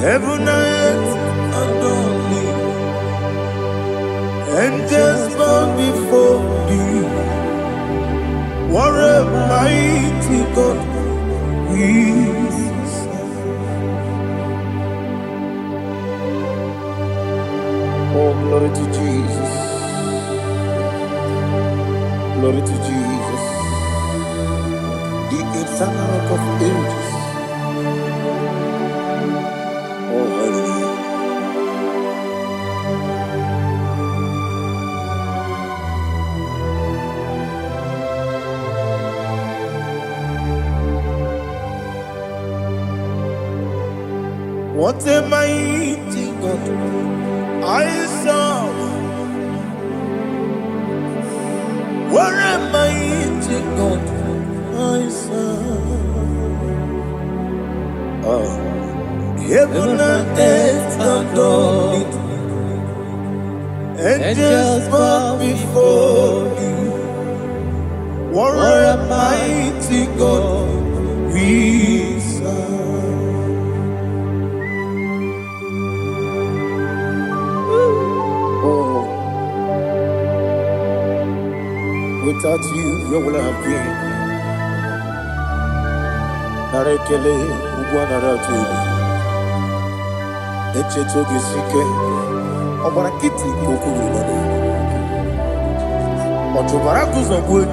Heaven and earth adore thee. Angels bow before thee. What a mighty God we serve. Oh, glory to Jesus. Glory to Jesus. The eternal rock of ages. Oh, hallelujah. What a mighty God I serve. What a mighty God I serve. Oh. Heaven and earth adore it. Angels bow before thee. What a mighty God we serve. Oh, without you, where would I have been? Narekele, Ugwanaratu. Echetoge sike, Obarakiti kokuru. Otobaraku zogwe.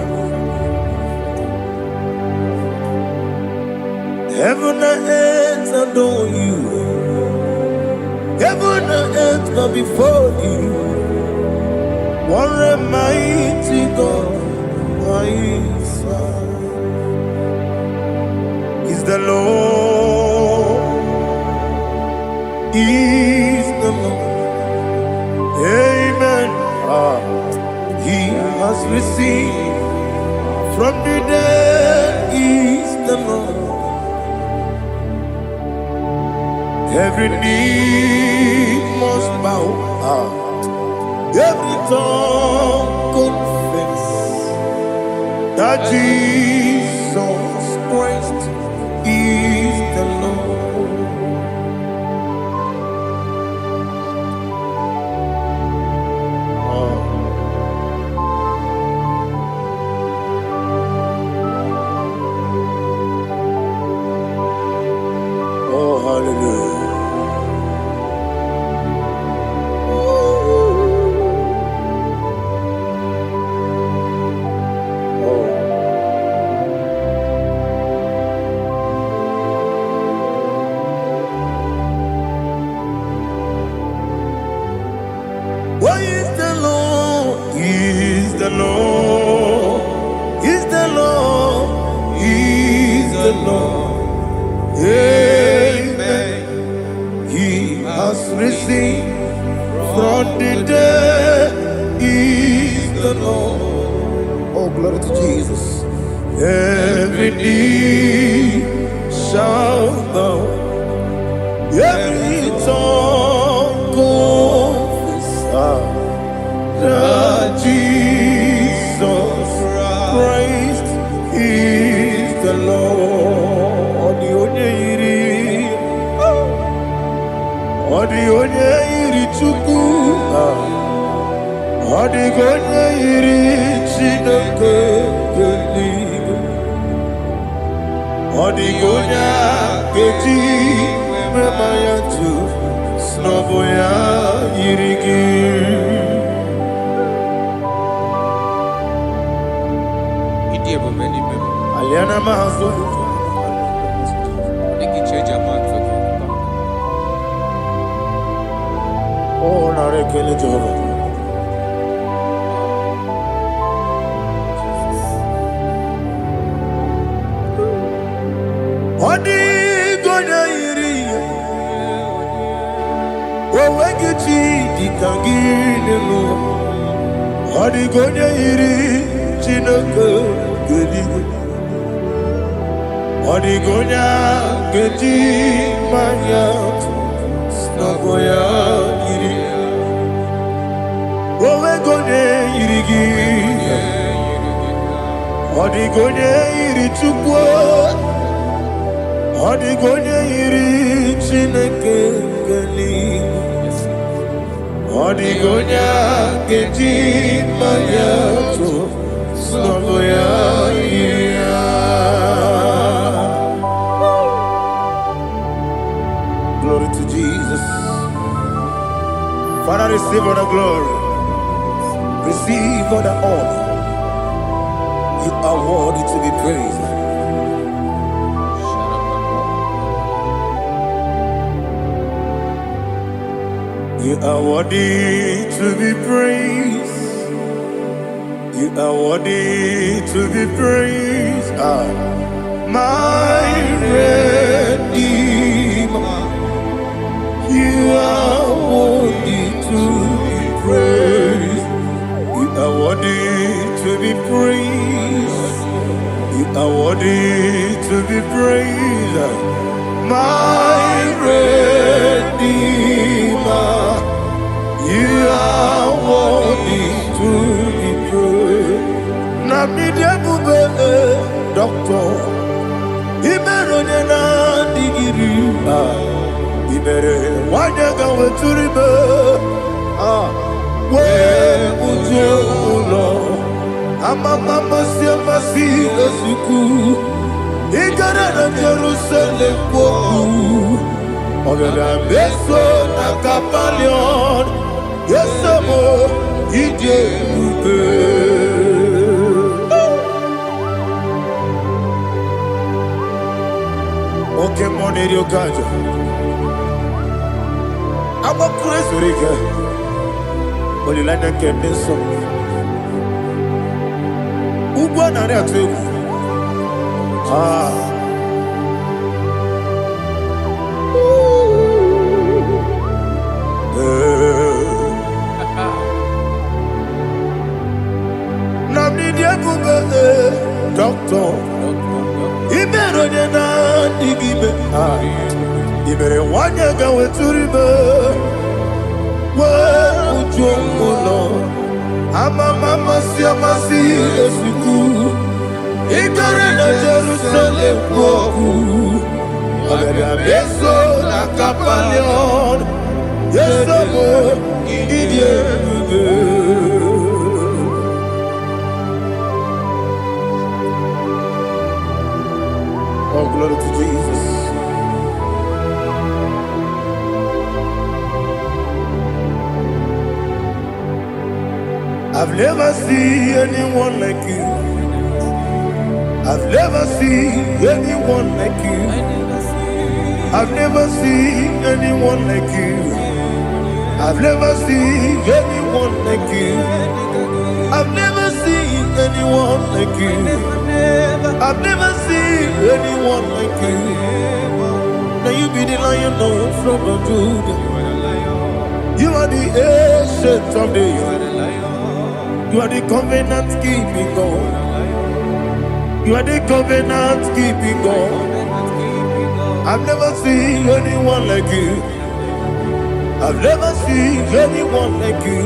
Heaven and earth adore you. Heaven and earth bow before you. What a mighty God I serve. Is the Lord. Is the Lord. Amen. He has received from the dead. Is the Lord. Every knee must bow. Every tongue confess that Jesus Christ is the Lord. Oh, hallelujah. What is the Lord? Is the Lord? Is the Lord? Is the Lord? Amen. He has risen from the dead. Is the Lord. Oh, glory to Jesus. Every knee shall bow. Every tongue confess that Jesus Christ is the Lord. The onye iri Chukwu, the onye iri Chineke eluigwe, the onye keji mema ya tu, n'ọbụ ya yiri gị. Aliana mahazo. Oh, narekele Jehovah. Odi gonya iri, owegichi dikangini no. Odi gonya iri, Chineke geligwe. Odi gonya geji manya, snaboya iri. Owe gonya iri gi, odi gonya iri Chukwu. Odi gonya iri Chineke geli Odigonya keji mayato Soboya iya. Glory to Jesus. Father, receive all the glory. Receive all the honor. You are worthy to be praised. You are worthy to be praised. You are worthy to be praised. My Redeemer. You are worthy to be praised. You are worthy to be praised. You are worthy to be praised. My Redeemer. You are worthy to be praised. Namidia bube doctor. Imeronye na digiri. Ibere wanyaga weturibe. We ujo ulo. Mama siamasi esuku. Igara na Jerusalem woku. Ogada beso na kapalion. Yesamo ije ube. Okay, money yo kajo. I'm a crazy rigger. Only like that can be so. Ubana ya tegu. Namni dia bube doctor. Ibero de na digibe. Ibere wanyaga weturibe. We ujomulo. Mama siamasi esuku. Igare na Jerusalem woku. Ogada beso na kapalion. Yesamo idie ube. Oh, glory to Jesus. I've never seen anyone like you. I've never seen anyone like you. I've never seen anyone like you. I've never seen anyone like you. I've never seen anyone like you. I've never seen anyone like you. Now you be the Lion from the Judah. You are the ancient of days. You are the covenant keeping God. You are the covenant keeping God. I've never seen anyone like you. I've never seen anyone like you.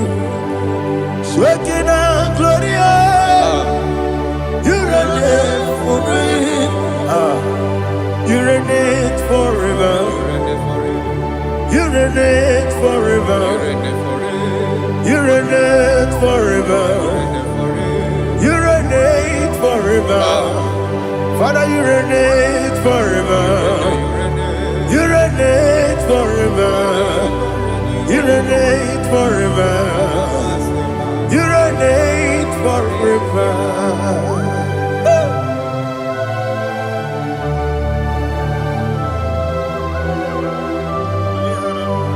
Shekinah Gloria, you reign forever. You reign forever. You reign forever. You reign forever. You reign forever. Father, you reign forever. You reign forever. You reign forever. You reign forever.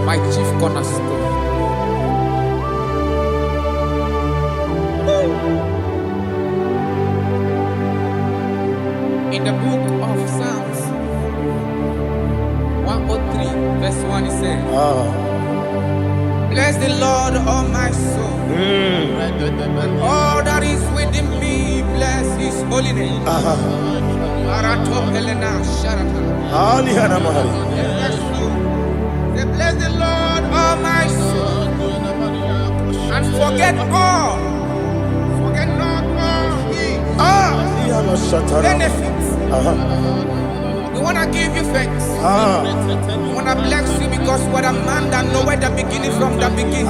My chief cornerstone. In the book of Psalms 103 verse 1 it says, bless the Lord, all my soul, and all that is within me, bless his holy name. Bless the Lord, all my soul, and forget not all his benefits. The want to give you thanks. I want to bless you because you are a man that knows where the beginning from the beginning.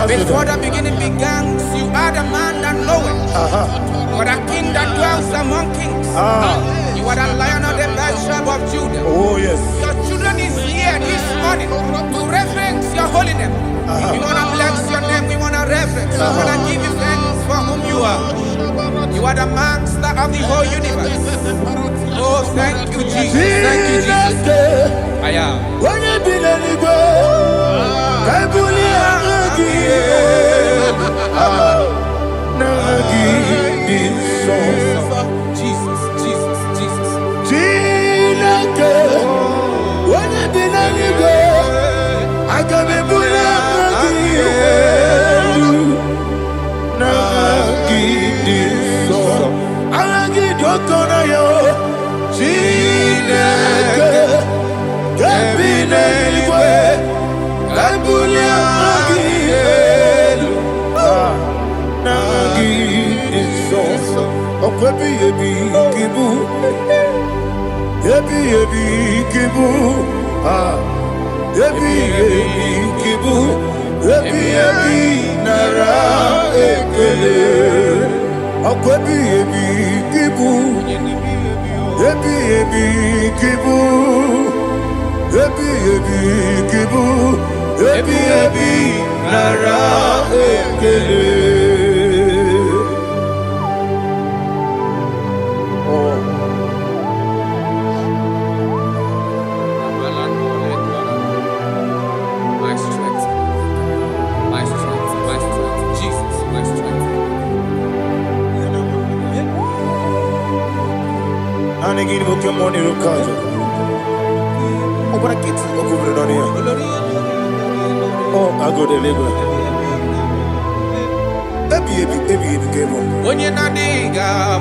Before the beginning began, you are the man that knows it. You are the king that dwells among kings. You are the lion of the tribe of Judah. Oh, yes. Your children is here this morning to reverence your holy name. We want to bless your name. We want to reverence. We want to give you thanks for whom you are. You are the master of the whole universe. Oh, thank you, Jesus. Thank you, Jesus. I am. Jesus, Jesus, Jesus. I can be Oh, I go to Deliverance. When you're not digging, Jehovah.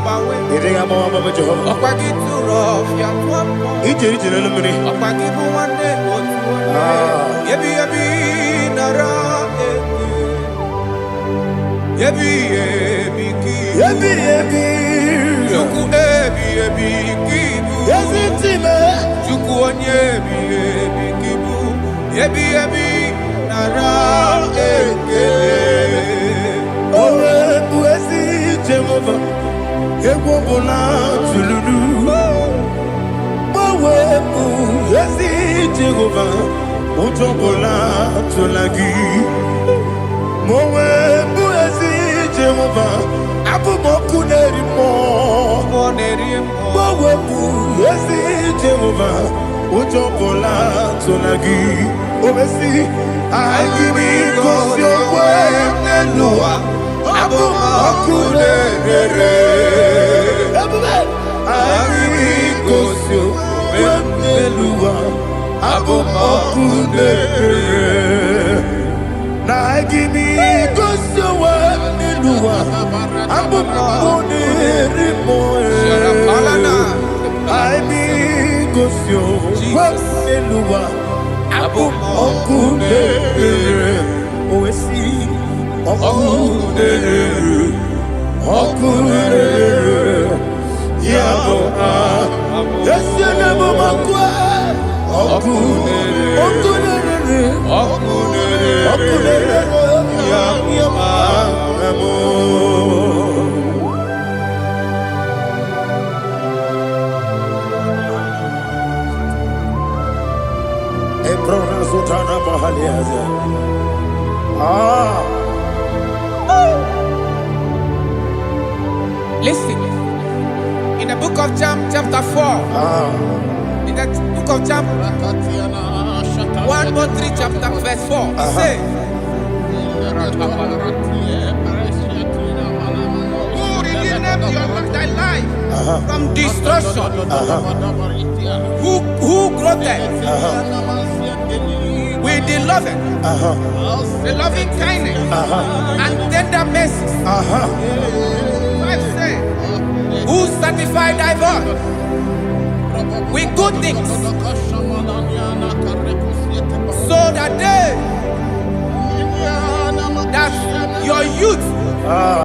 Listen, in the book of John, chapter 4, in the book of John, 1:3, chapter verse 4, it says, who redeemed thy life from destruction? Who groweth with the loving kindness and tender mercies? Who satisfy thy voice with good things, so that your youth